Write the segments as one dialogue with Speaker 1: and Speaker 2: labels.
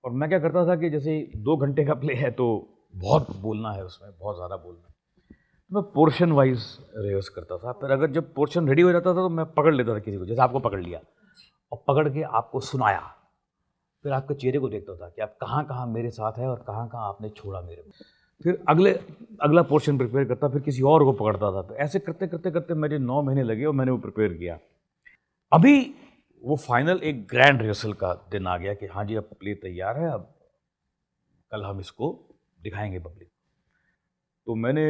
Speaker 1: और मैं क्या करता था कि जैसे 2 घंटे का प्ले है तो बहुत बोलना है उसमें, बहुत ज़्यादा बोलना है, तो मैं पोर्शन वाइज रिहर्स करता था। फिर अगर जब पोर्शन रेडी हो जाता था तो मैं पकड़ लेता था किसी को, जैसे आपको पकड़ लिया और पकड़ के आपको सुनाया। फिर आपके चेहरे को देखता था कि आप कहाँ कहाँ मेरे साथ है और कहाँ कहाँ आपने छोड़ा मेरे को। फिर अगला पोर्शन प्रिपेयर करता, फिर किसी और को पकड़ता था। तो ऐसे करते करते करते मेरे 9 महीने लगे और मैंने वो प्रिपेयर किया। अभी वो फाइनल एक ग्रैंड रिहर्सल का दिन आ गया कि हाँ जी अब प्ले तैयार है, अब कल हम इसको दिखाएंगे पब्लिक। तो मैंने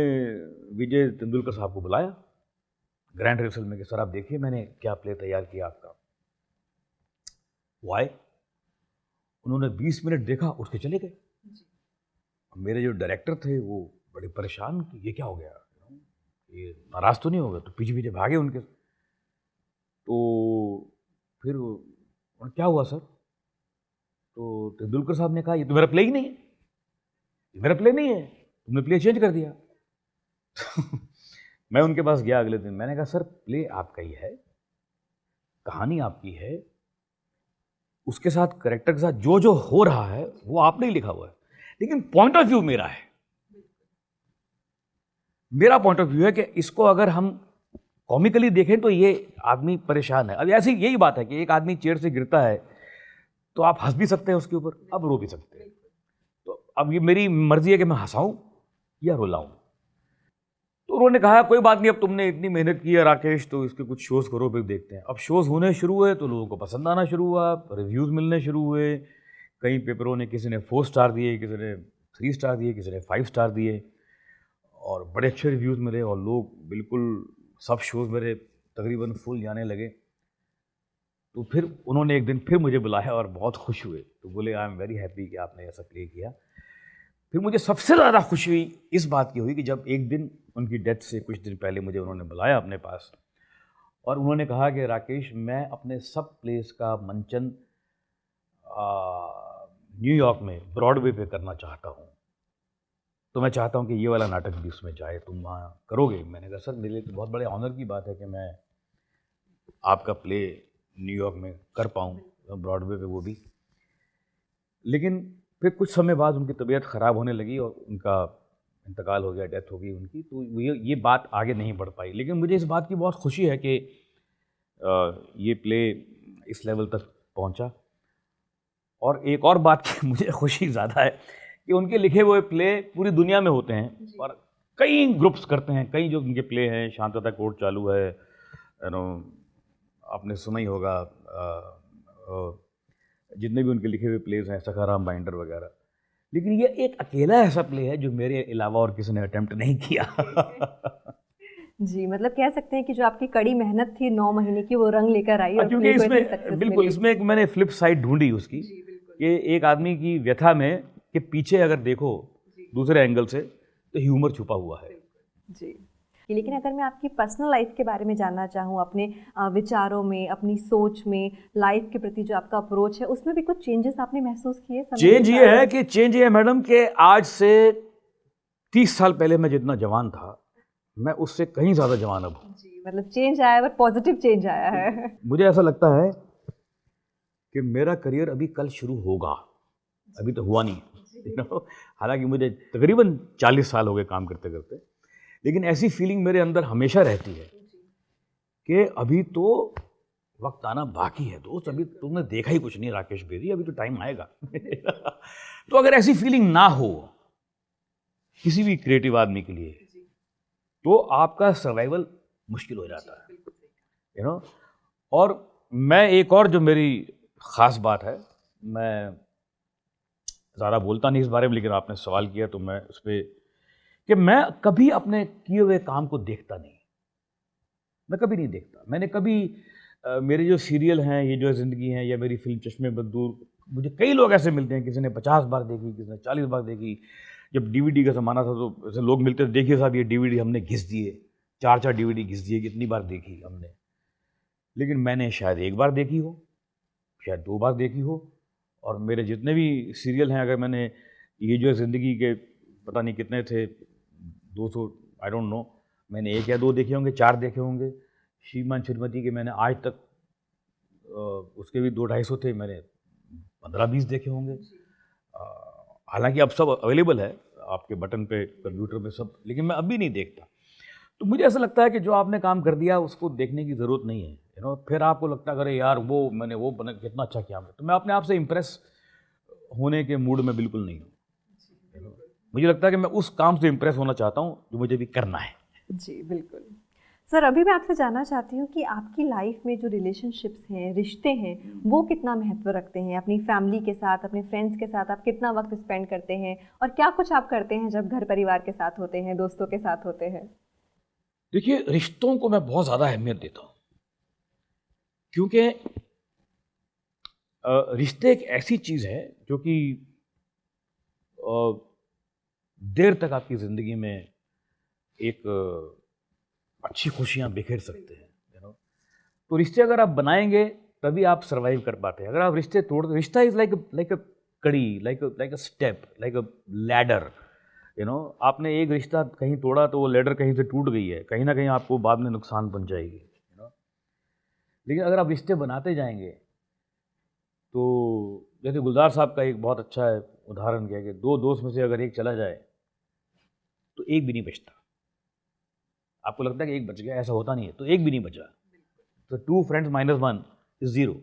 Speaker 1: विजय तेंदुलकर साहब को बुलाया ग्रैंड रिहर्सल में कि सर आप देखिए मैंने क्या प्ले तैयार किया आपका। वो आए, उन्होंने 20 मिनट देखा, उठ के चले गए। मेरे जो डायरेक्टर थे वो बड़े परेशान कि ये क्या हो गया, ये नाराज़ तो नहीं हो गए, तो पीछे पीछे भागे उनके। तो फिर क्या हुआ सर? तो तेंदुलकर साहब ने कहा ये तो मेरा प्ले ही नहीं है, ये मेरा प्ले नहीं है, तुमने प्ले चेंज कर दिया। मैं उनके पास गया अगले दिन, मैंने कहा सर प्ले आपका ही है, कहानी आपकी है, उसके साथ करेक्टर के साथ जो जो हो रहा है वो आपने ही लिखा हुआ है, लेकिन पॉइंट ऑफ व्यू मेरा है। मेरा पॉइंट ऑफ व्यू है कि इसको अगर हम कॉमिकली देखें तो ये आदमी परेशान है। अब ऐसी यही बात है कि एक आदमी चेयर से गिरता है तो आप हंस भी सकते हैं उसके ऊपर, अब रो भी सकते हैं। तो अब ये मेरी मर्जी है कि मैं हंसाऊं या रुलाऊं। तो उन्होंने कहा कोई बात नहीं, अब तुमने इतनी मेहनत की है राकेश, तो इसके कुछ शोज़ करो, फिर देखते हैं। अब शोज़ होने शुरू हुए तो लोगों को पसंद आना शुरू हुआ, रिव्यूज़ मिलने शुरू हुए। कई पेपरों ने, किसी ने 4 स्टार दिए, किसी ने 3 स्टार दिए, किसी ने 5 स्टार दिए, और बड़े अच्छे रिव्यूज़ मिले और लोग बिल्कुल सब शोज़ मेरे तकरीबन फुल जाने लगे। तो फिर उन्होंने एक दिन फिर मुझे बुलाया और बहुत खुश हुए, तो बोले आई एम वेरी हैप्पी कि आपने ऐसा प्ले किया। फिर मुझे सबसे ज़्यादा खुशी हुई इस बात की हुई कि जब एक दिन उनकी डेथ से कुछ दिन पहले मुझे उन्होंने बुलाया अपने पास और उन्होंने कहा कि राकेश मैं अपने सब प्लेस का मंचन न्यूयॉर्क में ब्रॉडवे पे करना चाहता हूँ, तो मैं चाहता हूँ कि ये वाला नाटक भी उसमें जाए, तुम वहाँ करोगे? मैंने कहा सर मेरे लिए तो बहुत बड़े ऑनर की बात है कि मैं आपका प्ले न्यूयॉर्क में कर पाऊँ, ब्रॉडवे पे वो भी। लेकिन फिर कुछ समय बाद उनकी तबीयत ख़राब होने लगी और उनका इंतकाल हो गया, डेथ हो गई उनकी, तो ये बात आगे नहीं बढ़ पाई। लेकिन मुझे इस बात की बहुत खुशी है कि ये प्ले इस लेवल तक पहुंचा। और एक और बात की मुझे खुशी ज़्यादा है कि उनके लिखे हुए प्ले पूरी दुनिया में होते हैं और कई ग्रुप्स करते हैं, कई जो उनके प्ले हैं, शांतता कोर्ट चालू है, आपने सुना ही होगा, जितने भी उनके लिखे हुए प्लेज हैं, सखाराम बाइंडर वगैरह। लेकिन ये एक अकेला ऐसा प्ले है जो मेरे अलावा और किसी ने अटेम्प्ट नहीं किया।
Speaker 2: जी, मतलब कह सकते हैं कि जो आपकी कड़ी मेहनत थी 9 महीने की वो रंग लेकर आई और
Speaker 1: क्योंकि इसमें बिल्कुल इसमें एक मैंने फ्लिप साइड ढूंढी उसकी कि एक आदमी की व्यथा में कि पीछे अगर देखो दूसरे एंगल से तो ह्यूमर छुपा हुआ है।
Speaker 2: जी, लेकिन अगर मैं आपकी पर्सनल लाइफ के बारे में जानना चाहूँ, अपने विचारों में, अपनी सोच में, लाइफ के प्रति जो आपका अप्रोच है, उसमें भी कुछ चेंजेस आपने महसूस किए?
Speaker 1: चेंज ये है मैडम कि आज से 30 साल पहले मैं जितना जवान था, मैं उससे कहीं ज़्यादा जवान अब हूँ।
Speaker 2: जी, मतलब चेंज आया है, पॉजिटिव चेंज आया है।
Speaker 1: मुझे ऐसा लगता है कि मेरा करियर अभी कल शुरू होगा, अभी तो हुआ नहीं। हालांकि मुझे तकरीबन 40 साल हो गए काम करते करते, लेकिन ऐसी फीलिंग मेरे अंदर हमेशा रहती है कि अभी तो वक्त आना बाकी है दोस्त, अभी तुमने देखा ही कुछ नहीं राकेश बेदी, अभी तो टाइम आएगा। तो अगर ऐसी फीलिंग ना हो किसी भी क्रिएटिव आदमी के लिए तो आपका सर्वाइवल मुश्किल हो जाता है, और मैं एक और जो मेरी ख़ास बात है, मैं ज़्यादा बोलता नहीं इस बारे में, लेकिन आपने सवाल किया तो मैं उस पर कि मैं कभी अपने किए हुए काम को देखता नहीं, मैं कभी नहीं देखता। मैंने कभी मेरे जो सीरियल हैं, ये जो ज़िंदगी हैं, या मेरी फिल्म चश्मे बदूर, मुझे कई लोग ऐसे मिलते हैं, किसी ने 50 बार देखी, किसी ने 40 बार देखी। जब डीवीडी का ज़माना था तो ऐसे लोग मिलते थे, देखिए साहब ये डीवीडी हमने घिस दिए, 4-4 डीवीडी घिस दिए, कितनी बार देखी हमने। लेकिन मैंने शायद 1 बार देखी हो, शायद 2 बार देखी हो, और मेरे जितने भी सीरियल हैं, अगर मैंने ये जो ज़िंदगी के पता नहीं कितने थे, 200 आई डोंट नो, मैंने 1 या 2 देखे होंगे, 4 देखे होंगे। श्रीमान श्रीमती के मैंने आज तक उसके भी 200-250 थे, मैंने 15-20 देखे होंगे। हालांकि अब सब अवेलेबल है आपके बटन पे, कंप्यूटर पे सब, लेकिन मैं अभी नहीं देखता। तो मुझे ऐसा लगता है कि जो आपने काम कर दिया उसको देखने की ज़रूरत नहीं है, फिर आपको लगता है अरे यार वो बना कितना अच्छा किया हमने, तो मैं अपने आप से इम्प्रेस होने के मूड में बिल्कुल नहीं हूँ। मुझे लगता है कि मैं उस काम से इम्प्रेस होना चाहता हूँ जो मुझे भी करना है।
Speaker 2: जी बिल्कुल। सर अभी मैं आपसे जानना चाहती हूँ कि आपकी लाइफ में जो रिलेशनशिप्स हैं, रिश्ते हैं, वो कितना महत्व रखते हैं? अपनी फैमिली के साथ, अपने फ्रेंड्स के साथ आप कितना वक्त स्पेंड करते हैं, और क्या कुछ आप करते हैं जब घर परिवार के साथ होते हैं, दोस्तों के साथ होते हैं?
Speaker 1: देखिए, रिश्तों को मैं बहुत ज़्यादा अहमियत देता हूँ, क्योंकि रिश्ते एक ऐसी चीज़ है जो कि देर तक आपकी ज़िंदगी में एक अच्छी खुशियाँ बिखेर सकते हैं। तो रिश्ते अगर आप बनाएंगे तभी आप सर्वाइव कर पाते हैं। अगर आप रिश्ते तोड़, रिश्ता इज़ लाइक अ कड़ी, like a step, like a ladder. आपने एक रिश्ता कहीं तोड़ा तो वो लैडर कहीं से टूट गई है, कहीं ना कहीं आपको बाद में नुकसान पहुंच जाएगी। लेकिन अगर आप रिश्ते बनाते जाएंगे तो, जैसे गुलजार साहब का एक बहुत अच्छा उदाहरण किया कि दो दोस्त में से अगर एक चला जाए तो एक भी नहीं बचता। आपको लगता है कि एक बच गया, ऐसा होता नहीं है, तो एक भी नहीं बचा। तो 2 friends minus 1 is 0,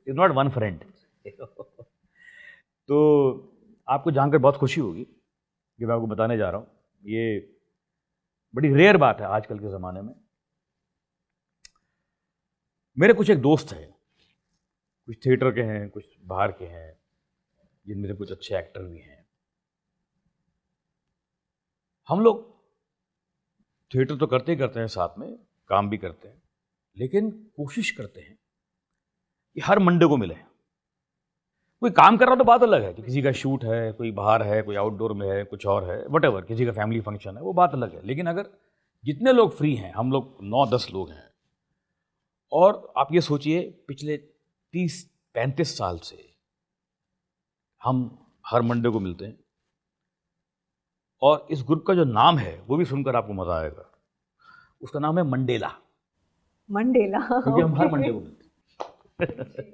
Speaker 1: is not 1 friend. तो आपको जानकर बहुत खुशी होगी कि मैं आपको बताने जा रहा हूँ, ये बड़ी रेयर बात है आजकल के ज़माने में। मेरे कुछ एक दोस्त हैं, कुछ थिएटर के हैं, कुछ बाहर के हैं, जिनमें से कुछ अच्छे एक्टर भी हैं। हम लोग थिएटर तो करते ही करते हैं, साथ में काम भी करते हैं, लेकिन कोशिश करते हैं कि हर मंडे को मिले। कोई काम कर रहा तो बात अलग है कि किसी का शूट है, कोई बाहर है, कोई आउटडोर में है, कुछ और है, वटेवर, किसी का फैमिली फंक्शन है, वो बात अलग है। लेकिन अगर जितने लोग फ्री हैं, हम लोग 9-10 लोग हैं, और आप ये सोचिए पिछले 30-35 साल से हम हर मंडे को मिलते हैं। और इस ग्रुप का जो नाम है वो भी सुनकर आपको मजा आएगा, उसका नाम है मंडेला।
Speaker 2: मंडेला।
Speaker 1: क्योंकि हम हर मंडे को मिलते हैं।